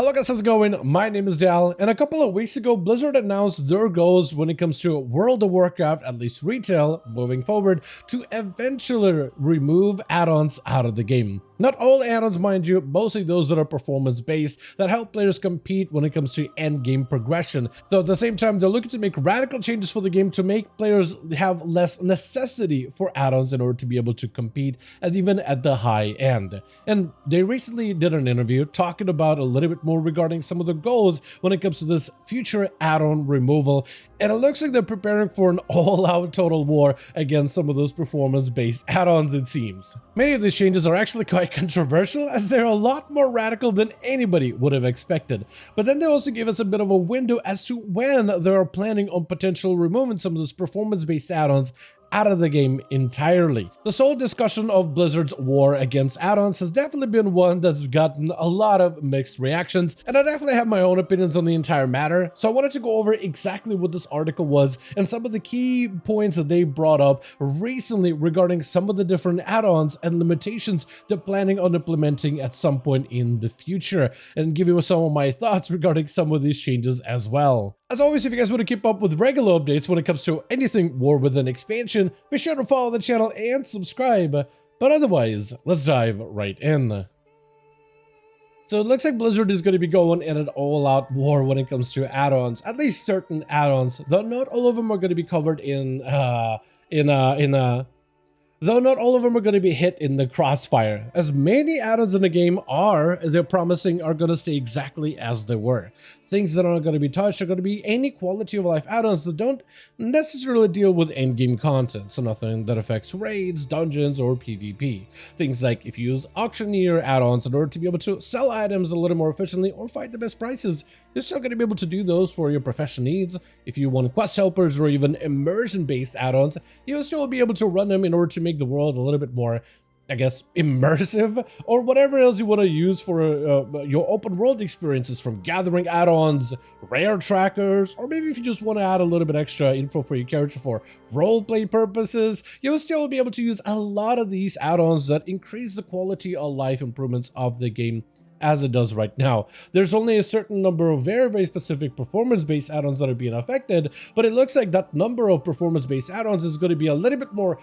Hello guys, how's it going? My name is Dal, and a couple of weeks ago, Blizzard announced their goals when it comes to World of Warcraft, at least retail, moving forward, to eventually remove add-ons out of the game. Not all add-ons, mind you, mostly those that are performance-based, that help players compete when it comes to end-game progression. Though at the same time, they're looking to make radical changes for the game to make players have less necessity for add-ons in order to be able to compete, and even at the high end. And they recently did an interview talking about a little bit more regarding some of the goals when it comes to this future add-on removal, and it looks like they're preparing for an all-out total war against some of those performance-based add-ons, it seems. Many of these changes are actually quite controversial, as they're a lot more radical than anybody would have expected. But then they also give us a bit of a window as to when they are planning on potentially removing some of those performance-based add-ons out of the game entirely. This whole discussion of Blizzard's war against add-ons has definitely been one that's gotten a lot of mixed reactions, and I definitely have my own opinions on the entire matter, so I wanted to go over exactly what this article was and some of the key points that they brought up recently regarding some of the different add-ons and limitations they're planning on implementing at some point in the future, and give you some of my thoughts regarding some of these changes as well. As always, if you guys want to keep up with regular updates when it comes to anything War Within expansion, be sure to follow the channel and subscribe. But otherwise, let's dive right in. So it looks like Blizzard is going to be going in an all-out war when it comes to add-ons, at least certain add-ons, though not all of them are going to be covered though not all of them are going to be hit in the crossfire. As many add-ons in the game they're promising are going to stay exactly as they were. Things that aren't going to be touched are going to be any quality of life add-ons that don't necessarily deal with endgame content, so nothing that affects raids, dungeons, or PvP. Things like if you use auctioneer add-ons in order to be able to sell items a little more efficiently or find the best prices, you're still going to be able to do those for your profession needs. If you want quest helpers or even immersion-based add-ons, you'll still be able to run them in order to make the world a little bit more, I guess, immersive, or whatever else you want to use for your open world experiences, from gathering add-ons, rare trackers, or maybe if you just want to add a little bit extra info for your character for roleplay purposes, you'll still be able to use a lot of these add-ons that increase the quality of life improvements of the game as it does right now. There's only a certain number of very specific performance-based add-ons that are being affected, but it looks like that number of performance-based add-ons is going to be a little bit more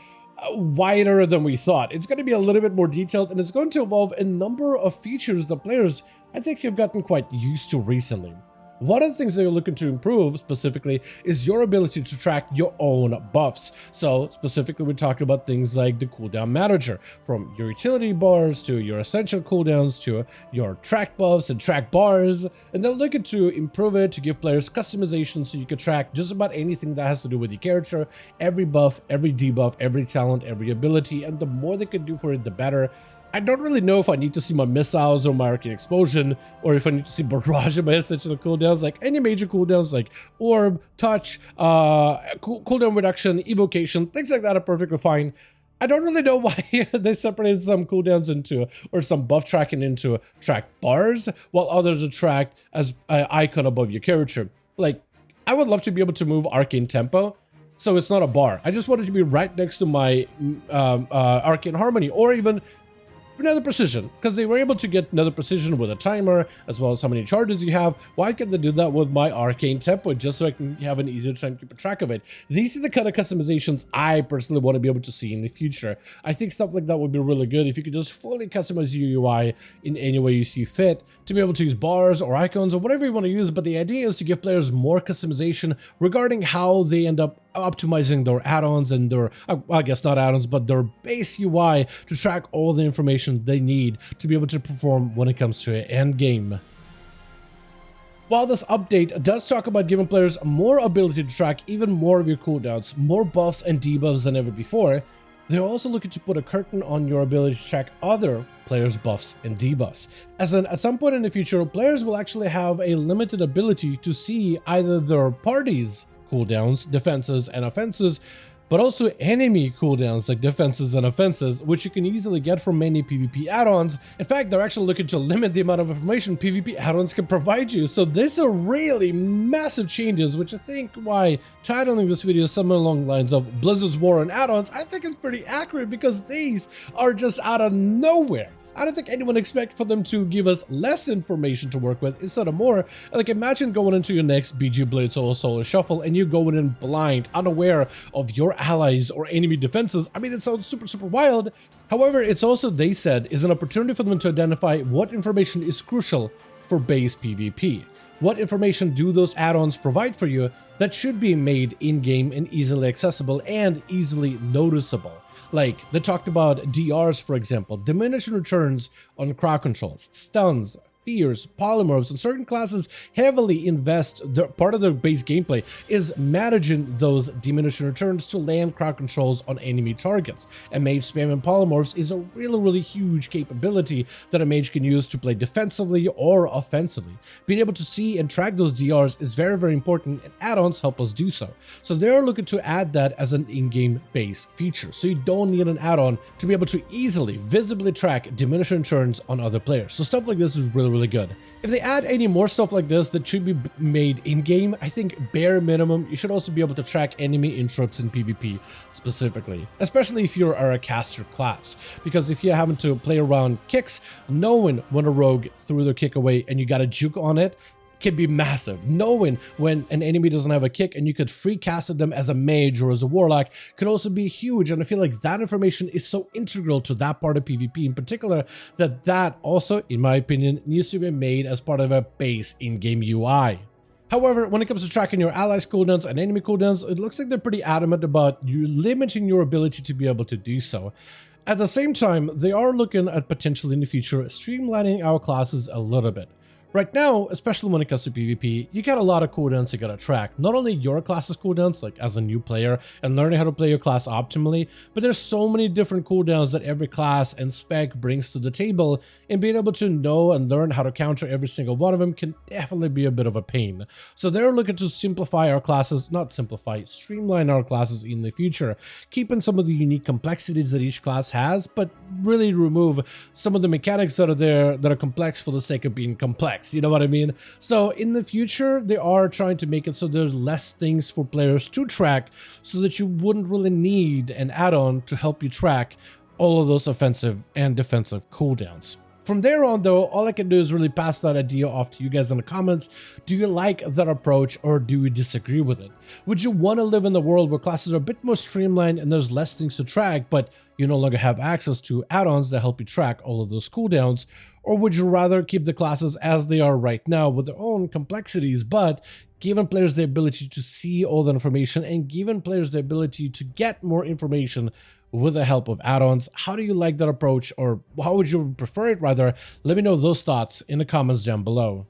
wider than we thought. It's going to be a little bit more detailed, and it's going to involve a number of features that players, I think, have gotten quite used to recently. One of the things that you're looking to improve specifically is your ability to track your own buffs. So specifically, we're talking about things like the cooldown manager, from your utility bars to your essential cooldowns to your track buffs and track bars. And they're looking to improve it to give players customization so you can track just about anything that has to do with your character, every buff, every debuff, every talent, every ability, and the more they can do for it, the better. I don't really know if I need to see my missiles or my arcane explosion, or if I need to see barrage of my essential cooldowns, like any major cooldowns like orb, touch, cooldown reduction, evocation, things like that are perfectly fine. I don't really know why they separated some cooldowns into, or some buff tracking into track bars, while others are tracked as an icon above your character. Like, I would love to be able to move arcane tempo, so it's not a bar. I just want it to be right next to my arcane harmony, or even another precision, because they were able to get another precision with a timer, as well as how many charges you have. Why can't they do that with my arcane tempo, just so I can have an easier time keeping track of it? These are the kind of customizations I personally want to be able to see in the future. I think stuff like that would be really good if you could just fully customize your UI in any way you see fit, to be able to use bars or icons or whatever you want to use. But the idea is to give players more customization regarding how they end up optimizing their add-ons and their, I guess not add-ons, but their base UI to track all the information they need to be able to perform when it comes to an end game. While this update does talk about giving players more ability to track even more of your cooldowns, more buffs and debuffs than ever before, they're also looking to put a curtain on your ability to track other players' buffs and debuffs. As in, at some point in the future, players will actually have a limited ability to see either their party's cooldowns, defenses, and offenses, but also enemy cooldowns like defenses and offenses, which you can easily get from many PvP add-ons. In fact, they're actually looking to limit the amount of information PvP add-ons can provide you. So these are really massive changes, which I think why titling this video somewhere along the lines of Blizzard's War on Add-ons, I think is pretty accurate, because these are just out of nowhere. I don't think anyone expects for them to give us less information to work with instead of more. Like, imagine going into your next BG Blitz or Solar Shuffle and you're going in blind, unaware of your allies or enemy defenses. I mean, it sounds super wild. However, it's also, they said, is an opportunity for them to identify what information is crucial for base PvP. What information do those add-ons provide for you that should be made in-game and easily accessible and easily noticeable? Like, they talked about DRs, for example, diminishing returns on crowd controls, stuns, fears, polymorphs, and certain classes heavily invest part of their base gameplay is managing those diminishing returns to land crowd controls on enemy targets. And mage spamming polymorphs is a really huge capability that a mage can use to play defensively or offensively. Being able to see and track those DRs is very important, and add-ons help us do so. So they're looking to add that as an in-game base feature, so you don't need an add-on to be able to easily, visibly track diminishing returns on other players. So stuff like this is really good. If they add any more stuff like this that should be made in-game, I think bare minimum, you should also be able to track enemy interrupts in PvP specifically, especially if you're a caster class. Because if you're having to play around kicks, knowing when a rogue threw their kick away and you got a juke on it can be massive. Knowing when an enemy doesn't have a kick and you could free cast them as a mage or as a warlock could also be huge, and I feel like that information is so integral to that part of PvP in particular that also, in my opinion, needs to be made as part of a base in-game UI. However, when it comes to tracking your allies' cooldowns and enemy cooldowns, it looks like they're pretty adamant about you limiting your ability to be able to do so. At the same time, they are looking at potentially in the future streamlining our classes a little bit. Right now, especially when it comes to PvP, you got a lot of cooldowns you gotta track. Not only your class's cooldowns, like as a new player, and learning how to play your class optimally, but there's so many different cooldowns that every class and spec brings to the table, and being able to know and learn how to counter every single one of them can definitely be a bit of a pain. So they're looking to simplify our classes, not simplify, streamline our classes in the future, keeping some of the unique complexities that each class has, but really remove some of the mechanics that are there that are complex for the sake of being complex. You know what I mean? So in the future, they are trying to make it so there's less things for players to track so that you wouldn't really need an add-on to help you track all of those offensive and defensive cooldowns. From there on though, all I can do is really pass that idea off to you guys in the comments. Do you like that approach or do you disagree with it? Would you want to live in the world where classes are a bit more streamlined and there's less things to track, but you no longer have access to add-ons that help you track all of those cooldowns? Or would you rather keep the classes as they are right now with their own complexities, but giving players the ability to see all the information and giving players the ability to get more information with the help of add-ons? How do you like that approach, or how would you prefer it rather? Let me know those thoughts in the comments down below.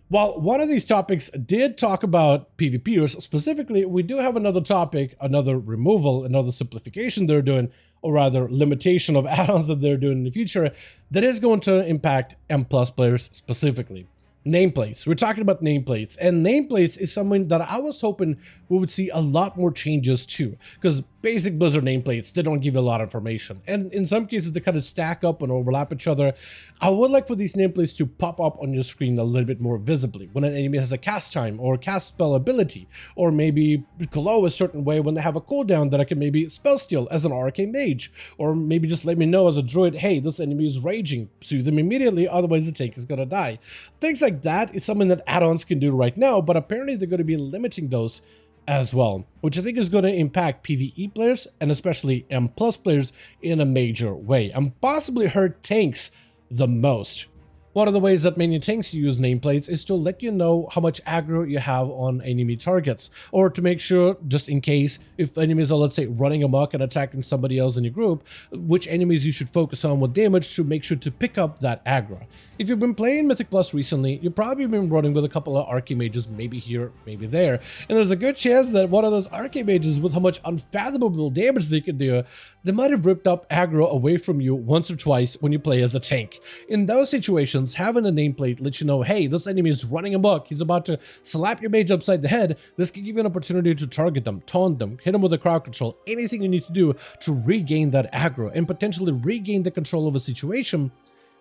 While one of these topics did talk about PvPers, specifically, we do have another topic, another removal, another simplification they're doing, or rather limitation of add-ons that they're doing in the future, that is going to impact M+ players specifically. Nameplates. We're talking about nameplates, and nameplates is something that I was hoping we would see a lot more changes to, because basic Blizzard nameplates, they don't give you a lot of information, and in some cases they kind of stack up and overlap each other. I would like for these nameplates to pop up on your screen a little bit more visibly when an enemy has a cast time or cast spell ability, or maybe glow a certain way when they have a cooldown that I can maybe spell steal as an arcane mage, or maybe just let me know as a druid, hey, this enemy is raging, soothe them immediately, otherwise the tank is gonna die. Things like that is something that add-ons can do right now, but apparently they're going to be limiting those as well, which I think is going to impact PvE players and especially M+ players in a major way, and possibly hurt tanks the most. One of the ways that many tanks use nameplates is to let you know how much aggro you have on enemy targets, or to make sure, just in case, if enemies are, let's say, running amok and attacking somebody else in your group, which enemies you should focus on with damage to make sure to pick up that aggro. If you've been playing Mythic Plus recently, you've probably been running with a couple of Archmages, maybe here, maybe there, and there's a good chance that one of those Archmages, with how much unfathomable damage they can do, they might have ripped up aggro away from you once or twice when you play as a tank. In those situations, having a nameplate lets you know, hey, this enemy is running amok, he's about to slap your mage upside the head. This can give you an opportunity to target them, taunt them, hit them with a crowd control, anything you need to do to regain that aggro and potentially regain the control of a situation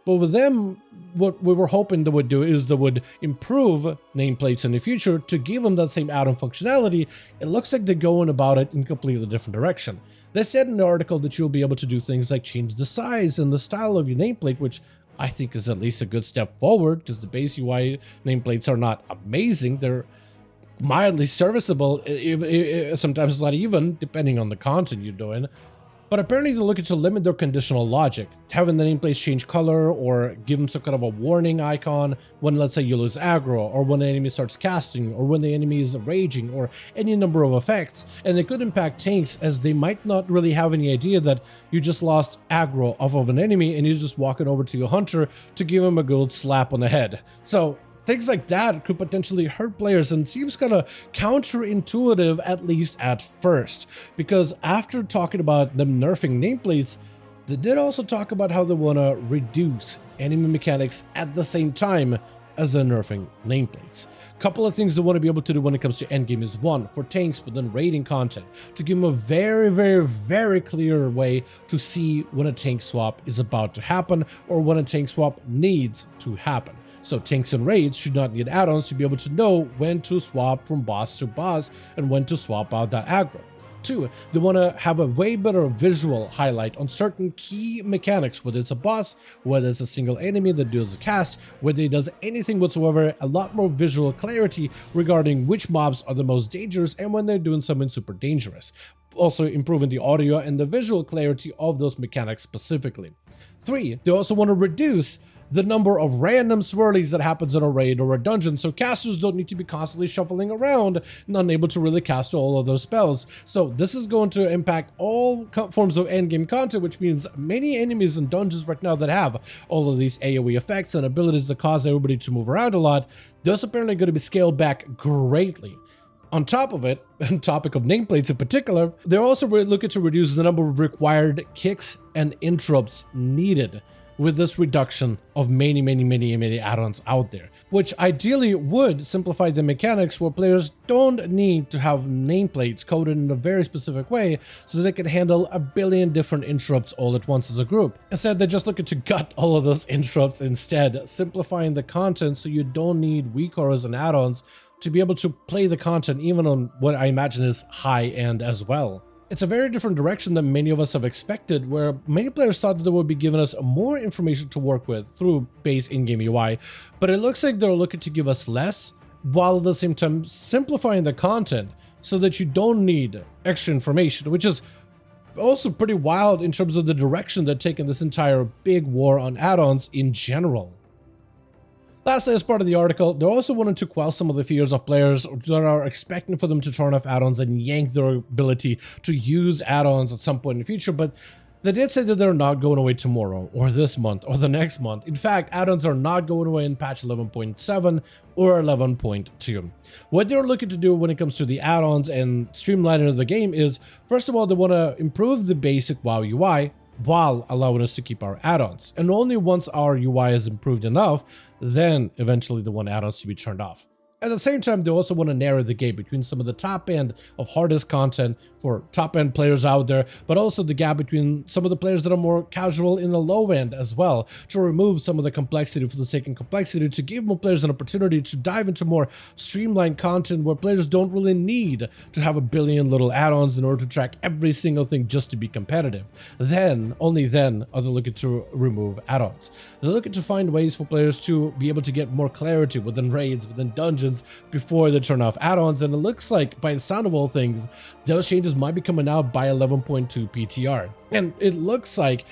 But with them, what we were hoping they would do is they would improve nameplates in the future to give them that same add-on functionality. It looks like they're going about it in a completely different direction. They said in the article that you'll be able to do things like change the size and the style of your nameplate, which I think is at least a good step forward, because the base UI nameplates are not amazing. They're mildly serviceable, sometimes not even, depending on the content you're doing. But apparently they're looking to limit their conditional logic, having the nameplates change color or give them some kind of a warning icon when, let's say, you lose aggro, or when the enemy starts casting, or when the enemy is raging, or any number of effects. And it could impact tanks, as they might not really have any idea that you just lost aggro off of an enemy and you're just walking over to your hunter to give him a good slap on the head. So things like that could potentially hurt players, and seems kind of counterintuitive, at least at first, because after talking about them nerfing nameplates, they did also talk about how they want to reduce enemy mechanics at the same time as they're nerfing nameplates. Couple of things they want to be able to do when it comes to endgame is, one, for tanks within raiding content, to give them a very clear way to see when a tank swap is about to happen or when a tank swap needs to happen. So tanks and raids should not need add-ons to be able to know when to swap from boss to boss and when to swap out that aggro. 2, they want to have a way better visual highlight on certain key mechanics, whether it's a boss, whether it's a single enemy that does a cast, whether it does anything whatsoever, a lot more visual clarity regarding which mobs are the most dangerous and when they're doing something super dangerous. Also improving the audio and the visual clarity of those mechanics specifically. 3, they also want to reduce the number of random swirlies that happens in a raid or a dungeon, so casters don't need to be constantly shuffling around and unable to really cast all of those spells. So this is going to impact all forms of endgame content, which means many enemies in dungeons right now that have all of these AoE effects and abilities that cause everybody to move around a lot, those apparently going to be scaled back greatly. On top of it, on topic of nameplates in particular, they're also looking to reduce the number of required kicks and interrupts needed with this reduction of many add-ons out there, which ideally would simplify the mechanics where players don't need to have nameplates coded in a very specific way so they can handle a billion different interrupts all at once as a group. Instead, they're just looking to gut all of those interrupts instead, simplifying the content so you don't need weak auras and add-ons to be able to play the content even on what I imagine is high end as well. It's a very different direction than many of us have expected, where many players thought that they would be giving us more information to work with through base in-game UI, but it looks like they're looking to give us less, while at the same time simplifying the content so that you don't need extra information, which is also pretty wild in terms of the direction they're taking this entire big war on add-ons in general. Lastly, as part of the article, they also wanted to quell some of the fears of players that are expecting for them to turn off add-ons and yank their ability to use add-ons at some point in the future, but they did say that they're not going away tomorrow, or this month, or the next month. In fact, add-ons are not going away in patch 11.7 or 11.2. What they're looking to do when it comes to the add-ons and streamlining of the game is, first of all, they want to improve the basic WoW UI, while allowing us to keep our add-ons. And only once our UI is improved enough, then eventually they want add-ons to be turned off. At the same time, they also want to narrow the gap between some of the top end of hardest content for top end players out there, but also the gap between some of the players that are more casual in the low end as well, to remove some of the complexity for the sake of complexity, to give more players an opportunity to dive into more streamlined content where players don't really need to have a billion little add-ons in order to track every single thing just to be competitive. Then, only then, are they looking to remove add-ons. They're looking to find ways for players to be able to get more clarity within raids, within dungeons, before they turn off add-ons, and it looks like, by the sound of all things, those changes might be coming out by 11.2 PTR. And it looks like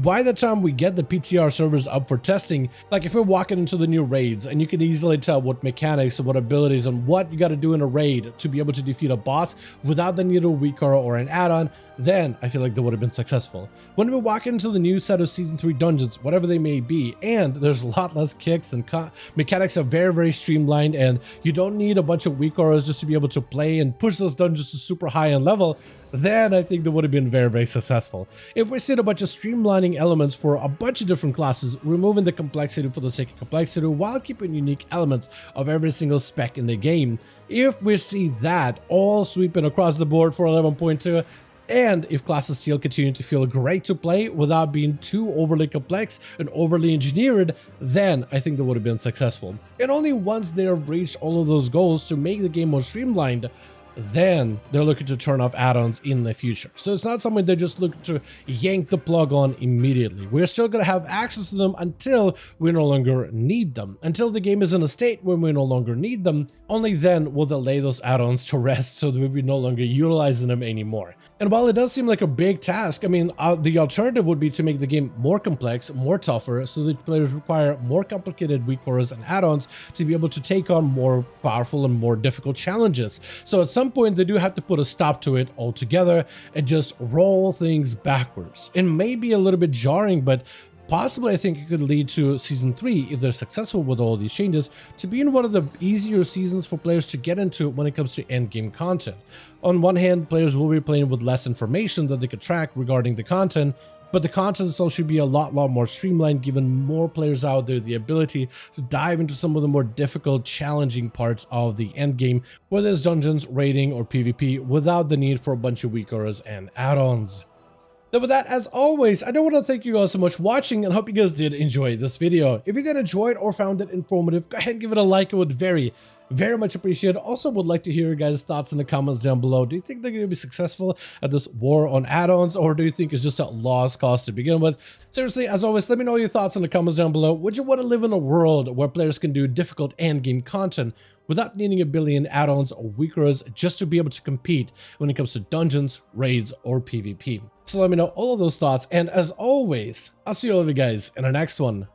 by the time we get the PTR servers up for testing, like if we're walking into the new raids and you can easily tell what mechanics and what abilities and what you got to do in a raid to be able to defeat a boss without the need of a weak aura or an add-on, then I feel like they would have been successful. When we walk into the new set of Season 3 dungeons, whatever they may be, and there's a lot less kicks and mechanics are very streamlined, and you don't need a bunch of weak auras just to be able to play and push those dungeons to super high end level, then I think they would have been very successful. If we see a bunch of streamlining elements for a bunch of different classes, removing the complexity for the sake of complexity while keeping unique elements of every single spec in the game, if we see that all sweeping across the board for 11.2, And if classes still continue to feel great to play without being too overly complex and overly engineered, then I think they would have been successful. And only once they have reached all of those goals to make the game more streamlined, then they're looking to turn off add-ons in the future. So it's not something they just look to yank the plug on immediately. We're still going to have access to them until we no longer need them. Until the game is in a state when we no longer need them, only then will they lay those add-ons to rest so that we'll be no longer utilizing them anymore. And while it does seem like a big task, I mean, the alternative would be to make the game more complex, more tougher, so that players require more complicated weak cores and add-ons to be able to take on more powerful and more difficult challenges. So at some point, they do have to put a stop to it altogether and just roll things backwards. It may be a little bit jarring, but possibly I think it could lead to Season 3, if they're successful with all these changes, to being one of the easier seasons for players to get into when it comes to endgame content. On one hand, players will be playing with less information that they could track regarding the content, but the content itself should be a lot more streamlined, giving more players out there the ability to dive into some of the more difficult, challenging parts of the endgame, whether it's dungeons, raiding, or PvP, without the need for a bunch of weak auras and add-ons. So with that, as always, I do want to thank you guys so much for watching and hope you guys did enjoy this video. If you guys enjoyed or found it informative, go ahead and give it a like. It would very much appreciated. Also would like to hear your guys' thoughts in the comments down below. Do you think they're going to be successful at this war on add-ons, or do you think it's just a lost cause to begin with? Seriously, as always, let me know your thoughts in the comments down below. Would you want to live in a world where players can do difficult endgame content without needing a billion add-ons or weakers just to be able to compete when it comes to dungeons, raids, or PvP? So let me know all of those thoughts, and as always, I'll see all of you guys in our next one.